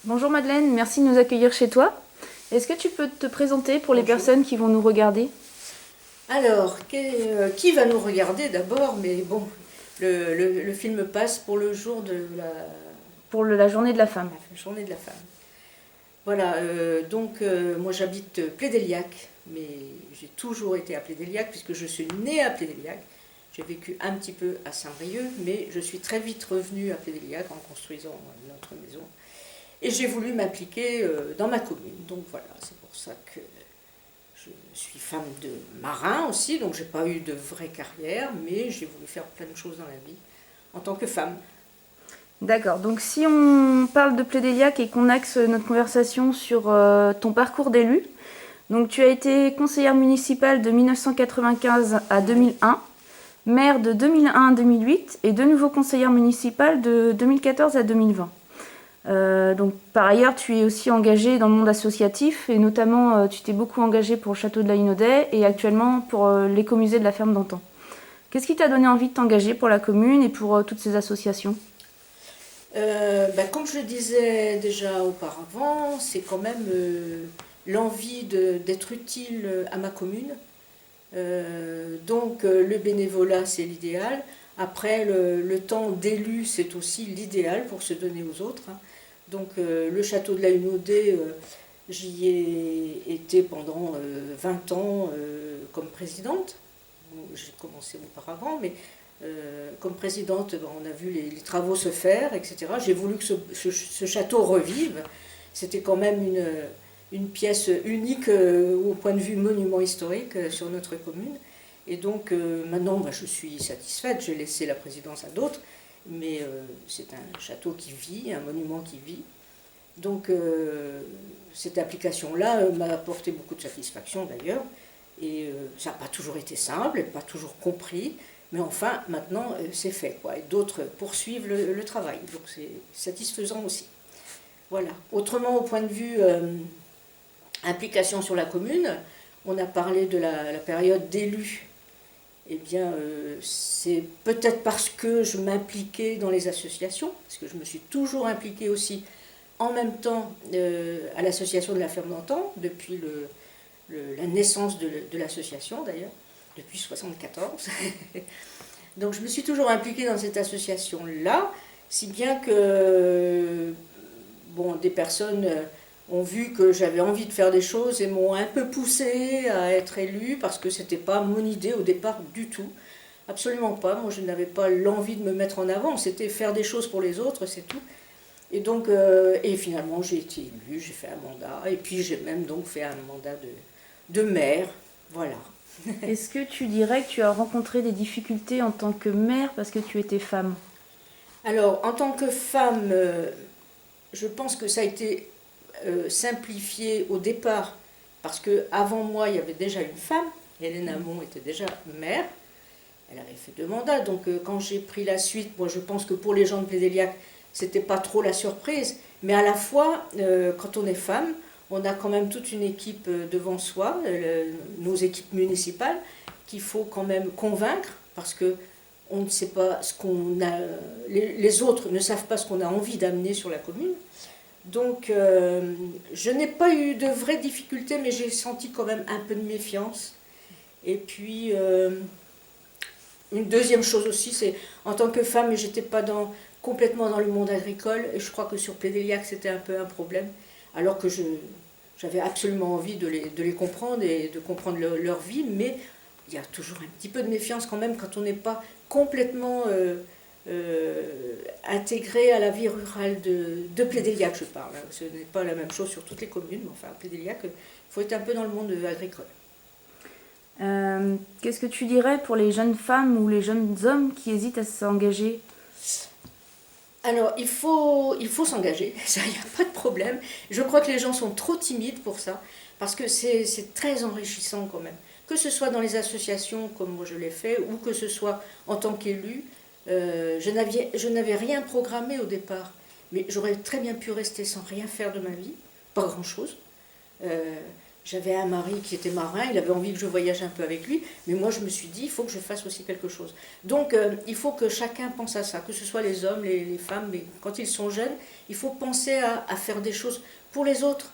Bonjour Madeleine, merci de nous accueillir chez toi. Est-ce que tu peux te présenter pour les Bonjour. personnes qui vont nous regarder? Alors, qui va nous regarder d'abord? Mais bon, le film passe pour le jour de Pour la journée de la femme. la journée de la femme. Voilà, moi j'habite Plédéliac, mais j'ai toujours été à Plédéliac puisque je suis née à Plédéliac. J'ai vécu un petit peu à Saint-Brieuc, mais je suis très vite revenue à Plédéliac en construisant notre maison. Et j'ai voulu m'impliquer dans ma commune. Donc voilà, c'est pour ça que je suis femme de marin aussi, donc j'ai pas eu de vraie carrière, mais j'ai voulu faire plein de choses dans la vie en tant que femme. D'accord, donc si on parle de Plédéliac et qu'on axe notre conversation sur ton parcours d'élu, donc tu as été conseillère municipale de 1995 à 2001, maire de 2001 à 2008 et de nouveau conseillère municipale de 2014 à 2020. Donc, par ailleurs, tu es aussi engagée dans le monde associatif et notamment tu t'es beaucoup engagée pour le château de la Inaudet et actuellement pour l'écomusée de la ferme d'Antan. Qu'est-ce qui t'a donné envie de t'engager pour la commune et pour toutes ces associations? Comme je le disais déjà auparavant, c'est quand même l'envie d'être utile à ma commune. Le bénévolat, c'est l'idéal. Après, le temps d'élu, c'est aussi l'idéal pour se donner aux autres, hein. Le château de la Hunaudet, j'y ai été pendant 20 ans comme présidente. J'ai commencé auparavant, mais comme présidente, on a vu les travaux se faire, etc. J'ai voulu que ce château revive. C'était quand même une pièce unique au point de vue monument historique sur notre commune. Et donc maintenant, je suis satisfaite, j'ai laissé la présidence à d'autres, mais c'est un château qui vit, un monument qui vit. Donc cette application-là m'a apporté beaucoup de satisfaction d'ailleurs, et ça n'a pas toujours été simple, pas toujours compris, mais enfin maintenant c'est fait, quoi. Et d'autres poursuivent le travail, donc c'est satisfaisant aussi. Voilà. Autrement, au point de vue implication sur la commune, on a parlé de la période d'élu. Eh bien, c'est peut-être parce que je m'impliquais dans les associations, parce que je me suis toujours impliquée aussi en même temps à l'association de la ferme d'Antan, depuis la naissance de l'association d'ailleurs, depuis 1974. Donc je me suis toujours impliquée dans cette association-là, si bien que des personnes ont vu que j'avais envie de faire des choses et m'ont un peu poussée à être élue parce que c'était pas mon idée au départ du tout. Absolument pas. Moi, je n'avais pas l'envie de me mettre en avant. C'était faire des choses pour les autres, c'est tout. Et finalement, j'ai été élue, j'ai fait un mandat. Et puis, j'ai même donc fait un mandat de maire. Voilà. Est-ce que tu dirais que tu as rencontré des difficultés en tant que mère parce que tu étais femme? Alors, en tant que femme, je pense que ça a été simplifié au départ parce qu'avant moi, il y avait déjà une femme. Hélène Hamon était déjà maire. Elle avait fait 2 mandats. Donc, quand j'ai pris la suite, moi, je pense que pour les gens de Plédéliac, c'était pas trop la surprise. Mais à la fois, quand on est femme, on a quand même toute une équipe devant soi, nos équipes municipales, qu'il faut quand même convaincre parce que on ne sait pas ce qu'on a, les autres ne savent pas ce qu'on a envie d'amener sur la commune. Donc, je n'ai pas eu de vraies difficultés, mais j'ai senti quand même un peu de méfiance. Et puis, une deuxième chose aussi, c'est en tant que femme, j'étais pas complètement dans le monde agricole, et je crois que sur Plédéliac, c'était un peu un problème, alors que j'avais absolument envie de les comprendre et de comprendre leur vie, mais il y a toujours un petit peu de méfiance quand même quand on n'est pas complètement intégré à la vie rurale de Plédéliac, je parle. Ce n'est pas la même chose sur toutes les communes, mais enfin, à Plédéliac, il faut être un peu dans le monde agricole. Qu'est-ce que tu dirais pour les jeunes femmes ou les jeunes hommes qui hésitent à s'engager? Alors, il faut s'engager, ça, il n'y a pas de problème. Je crois que les gens sont trop timides pour ça, parce que c'est très enrichissant quand même. Que ce soit dans les associations, comme moi je l'ai fait, ou que ce soit en tant qu'élu, je n'avais rien programmé au départ, mais j'aurais très bien pu rester sans rien faire de ma vie, pas grand-chose. J'avais un mari qui était marin, il avait envie que je voyage un peu avec lui, mais moi je me suis dit, il faut que je fasse aussi quelque chose. Donc il faut que chacun pense à ça, que ce soit les hommes, les femmes, mais quand ils sont jeunes, il faut penser à faire des choses pour les autres.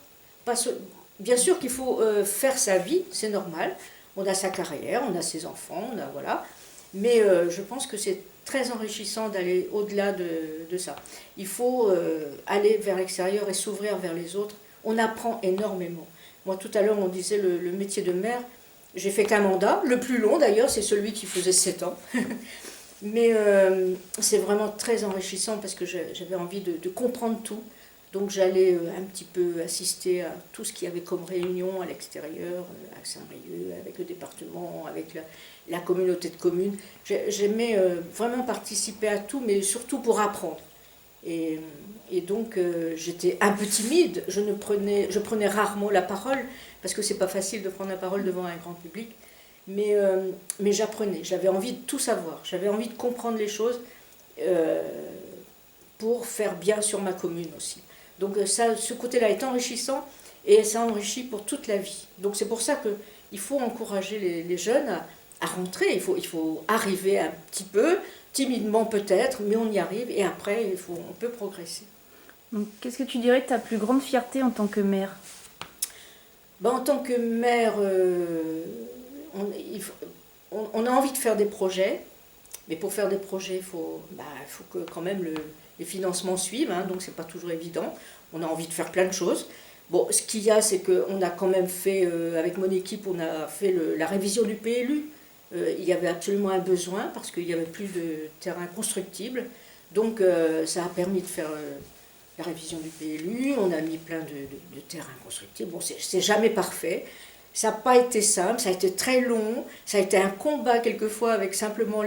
Bien sûr qu'il faut faire sa vie, c'est normal, on a sa carrière, on a ses enfants, voilà, mais je pense que c'est très enrichissant d'aller au-delà de ça. Il faut aller vers l'extérieur et s'ouvrir vers les autres, on apprend énormément. Moi, tout à l'heure, on disait le métier de maire. J'ai fait qu'un mandat, le plus long d'ailleurs, c'est celui qui faisait 7 ans. Mais c'est vraiment très enrichissant parce que j'avais envie de comprendre tout. Donc j'allais un petit peu assister à tout ce qu'il y avait comme réunion à l'extérieur, à Saint-Brieuc, avec le département, avec la communauté de communes. J'aimais vraiment participer à tout, mais surtout pour apprendre. Et donc j'étais un peu timide, je prenais rarement la parole, parce que c'est pas facile de prendre la parole devant un grand public, mais j'apprenais, j'avais envie de tout savoir, j'avais envie de comprendre les choses pour faire bien sur ma commune aussi. Donc ça, ce côté-là est enrichissant et ça enrichit pour toute la vie. Donc c'est pour ça qu'il faut encourager les jeunes à rentrer, il faut arriver un petit peu, timidement peut-être, mais on y arrive et après on peut progresser. Donc, qu'est-ce que tu dirais que ta plus grande fierté en tant que mère? En tant que mère, on a envie de faire des projets, mais pour faire des projets, il faut que quand même les financements suivent, hein, donc c'est pas toujours évident. On a envie de faire plein de choses. Bon, ce qu'il y a, c'est qu'on a quand même fait, avec mon équipe, on a fait la révision du PLU. Il y avait absolument un besoin parce qu'il n'y avait plus de terrain constructible. Donc ça a permis de faire la révision du PLU, on a mis plein de terrains constructibles. Bon, c'est jamais parfait. Ça n'a pas été simple, ça a été très long, ça a été un combat quelquefois avec simplement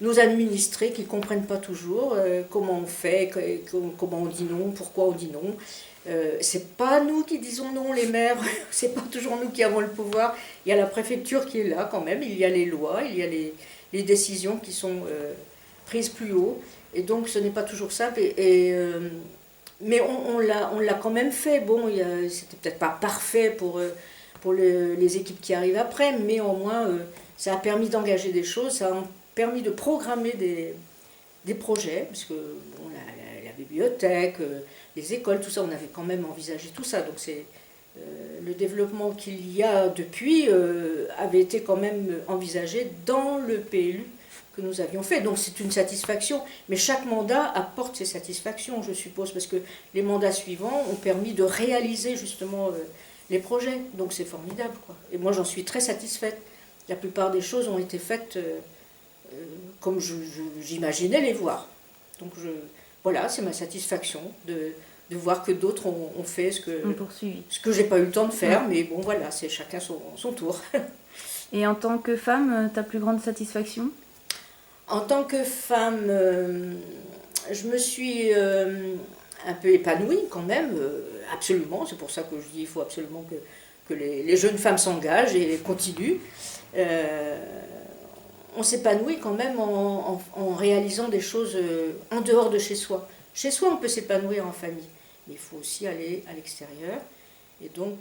nos administrés qui ne comprennent pas toujours comment on fait, comment on dit non, pourquoi on dit non. C'est pas nous qui disons non, les maires, c'est pas toujours nous qui avons le pouvoir. Il y a la préfecture qui est là quand même, il y a les lois, il y a les décisions qui sont prises plus haut. Et donc ce n'est pas toujours simple. Mais on l'a quand même fait. Bon, c'était peut-être pas parfait pour les équipes qui arrivent après, mais au moins ça a permis d'engager des choses, ça a permis de programmer des projets, parce que bon, la bibliothèque, les écoles, tout ça, on avait quand même envisagé tout ça. Donc c'est le développement qu'il y a depuis avait été quand même envisagé dans le PLU que nous avions fait. Donc c'est une satisfaction, mais chaque mandat apporte ses satisfactions, je suppose, parce que les mandats suivants ont permis de réaliser justement les projets. Donc c'est formidable, quoi. Et moi j'en suis très satisfaite. La plupart des choses ont été faites comme j'imaginais les voir. Donc voilà, c'est ma satisfaction de voir que d'autres ont fait ce que j'ai pas eu le temps de faire, mais bon voilà, c'est chacun son tour. Et en tant que femme, ta plus grande satisfaction? En tant que femme, je me suis un peu épanouie quand même, absolument. C'est pour ça que je dis qu'il faut absolument que les jeunes femmes s'engagent et continuent. On s'épanouit quand même en réalisant des choses en dehors de chez soi. Chez soi, on peut s'épanouir en famille, mais il faut aussi aller à l'extérieur. Et donc,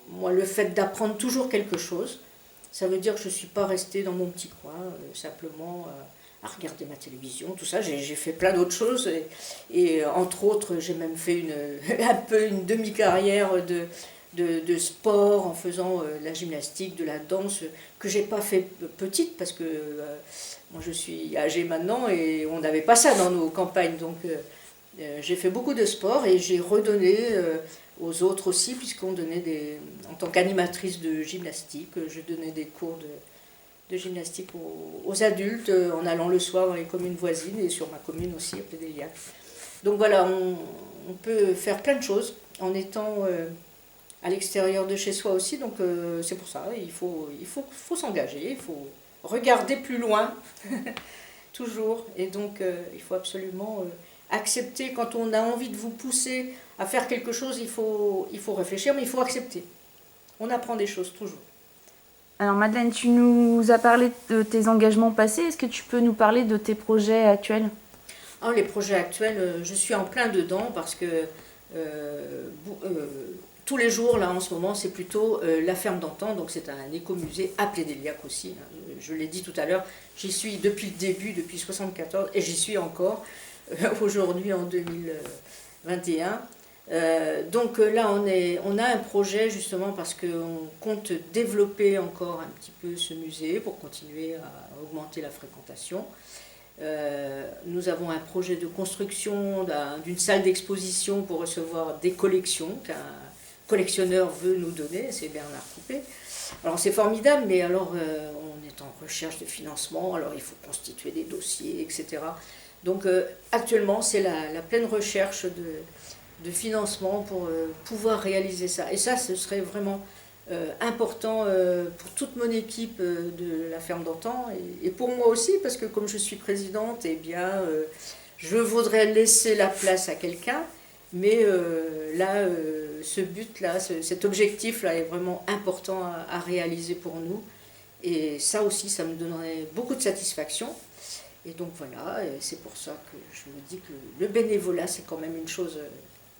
moi, le fait d'apprendre toujours quelque chose, ça veut dire que je ne suis pas restée dans mon petit coin, simplement à regarder ma télévision, tout ça. J'ai fait plein d'autres choses. Et entre autres, j'ai même fait un peu une demi-carrière de sport en faisant la gymnastique, de la danse, que j'ai pas fait petite parce que moi je suis âgée maintenant et on n'avait pas ça dans nos campagnes. Donc j'ai fait beaucoup de sport et j'ai redonné aux autres aussi, puisqu'on donnait en tant qu'animatrice de gymnastique, je donnais des cours de gymnastique aux adultes en allant le soir dans les communes voisines et sur ma commune aussi, à Pédéliac. Donc voilà, on peut faire plein de choses en étant à l'extérieur de chez soi aussi, donc c'est pour ça, il faut s'engager, il faut regarder plus loin, toujours, et donc il faut absolument accepter, quand on a envie de vous pousser à faire quelque chose, il faut réfléchir, mais il faut accepter. On apprend des choses, toujours. Alors Madeleine, tu nous as parlé de tes engagements passés, est-ce que tu peux nous parler de tes projets actuels? Les projets actuels, je suis en plein dedans, parce que tous les jours, là, en ce moment, c'est plutôt la ferme d'antan. Donc, c'est un écomusée à Plédéliac aussi. Je l'ai dit tout à l'heure, j'y suis depuis le début, depuis 1974, et j'y suis encore aujourd'hui en 2021. Donc là, on a un projet justement parce qu'on compte développer encore un petit peu ce musée pour continuer à augmenter la fréquentation. Nous avons un projet de construction d'une salle d'exposition pour recevoir des collections qu'un collectionneur veut nous donner, c'est Bernard Coupé. Alors c'est formidable, mais alors on est en recherche de financement, alors il faut constituer des dossiers, etc. Donc actuellement c'est la pleine recherche de financement pour pouvoir réaliser ça. Et ça, ce serait vraiment important pour toute mon équipe de la ferme d'antan et pour moi aussi, parce que comme je suis présidente, eh bien, je voudrais laisser la place à quelqu'un, mais là, ce but-là, cet objectif-là est vraiment important à réaliser pour nous. Et ça aussi, ça me donnerait beaucoup de satisfaction. Et donc voilà, c'est pour ça que je me dis que le bénévolat, c'est quand même une chose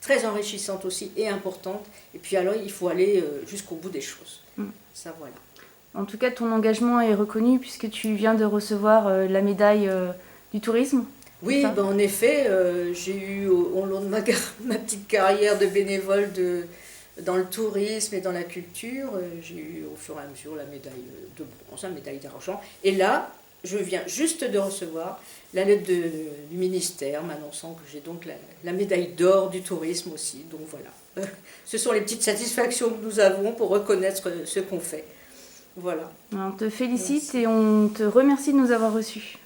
très enrichissante aussi et importante. Et puis alors, il faut aller jusqu'au bout des choses. Ça, voilà. En tout cas, ton engagement est reconnu puisque tu viens de recevoir la médaille du tourisme. Oui, ben en effet, j'ai eu au long de ma petite carrière de bénévole dans le tourisme et dans la culture, j'ai eu au fur et à mesure la médaille de bronze, la médaille d'argent. Et là, je viens juste de recevoir la lettre du ministère m'annonçant que j'ai donc la médaille d'or du tourisme aussi. Donc voilà, ce sont les petites satisfactions que nous avons pour reconnaître ce qu'on fait. Voilà. On te félicite et on te remercie de nous avoir reçus.